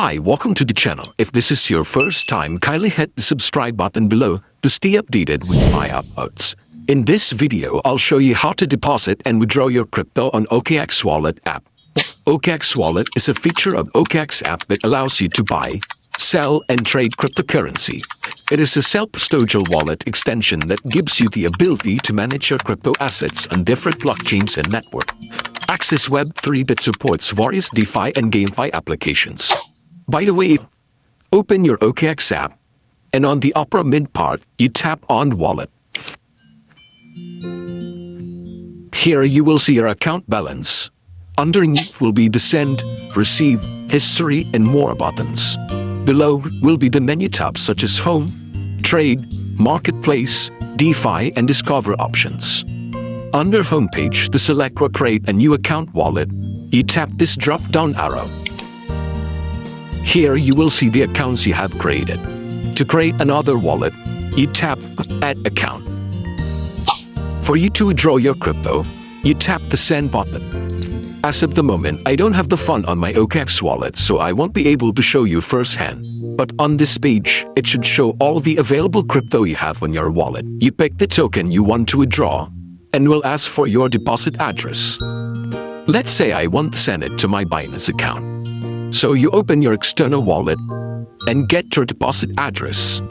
Hi, welcome to the channel. If this is your first time, kindly hit the subscribe button below to stay updated with my uploads. In this video, I'll show you how to deposit and withdraw your crypto on OKX Wallet app. OKX Wallet is a feature of OKX app that allows you to buy, sell, and trade cryptocurrency. It is a self-custodial wallet extension that gives you the ability to manage your crypto assets on different blockchains and network. Access Web3 that supports various DeFi and GameFi applications. By the way, open your OKX app, and on the upper mid part, you tap on Wallet. Here you will see your account balance. Underneath will be the Send, Receive, History, and More buttons. Below will be the menu tabs such as Home, Trade, Marketplace, DeFi, and Discover options. Under Homepage, to select or create a new account wallet, you tap this drop-down arrow. Here you will see the accounts you have created. To create another wallet, you tap Add Account. For you to withdraw your crypto, you tap the Send button. As of the moment, I don't have the fund on my OKX wallet, so I won't be able to show you firsthand. But on this page, it should show all the available crypto you have on your wallet. You pick the token you want to withdraw, and will ask for your deposit address. Let's say I want to send it to my Binance account. So you open your external wallet and get your deposit address.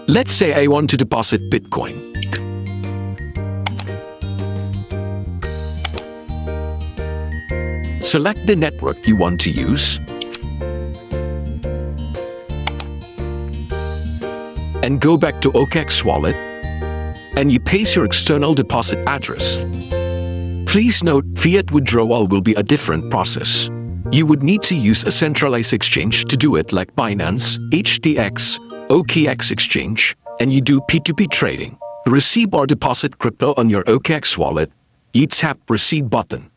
Let's say I want to deposit Bitcoin. Select the network you want to use and go back to OKX Wallet, and you paste your external deposit address. Please note, fiat withdrawal will be a different process. You would need to use a centralized exchange to do it, like Binance, HTX, OKX exchange, and you do P2P trading. To receive or deposit crypto on your OKX wallet, you tap Receive button.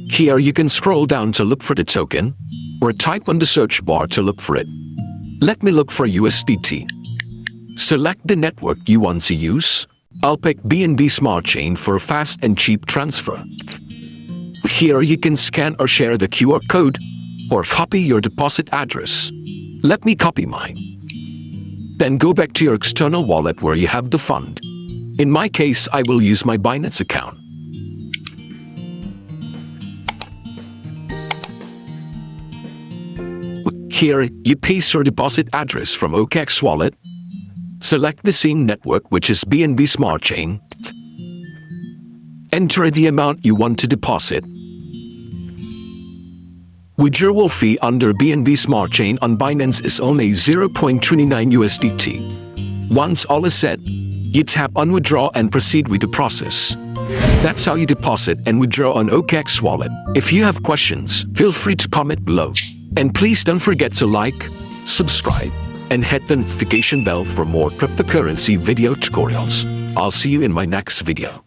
Here you can scroll down to look for the token, or type on the search bar to look for it. Let me look for USDT. Select the network you want to use. I'll pick BNB Smart Chain for a fast and cheap transfer. Here you can scan or share the QR code, or copy your deposit address. Let me copy mine. Then go back to your external wallet where you have the fund. In my case, I will use my Binance account. Here, you paste your deposit address from OKX Wallet. Select the same network, which is BNB Smart Chain. Enter the amount you want to deposit. Withdrawal fee under BNB Smart Chain on Binance is only 0.29 USDT. Once all is set, you tap on Withdraw and proceed with the process. That's how you deposit and withdraw on OKX Wallet. If you have questions, feel free to comment below. And please don't forget to like, subscribe, and hit the notification bell for more cryptocurrency video tutorials. I'll see you in my next video.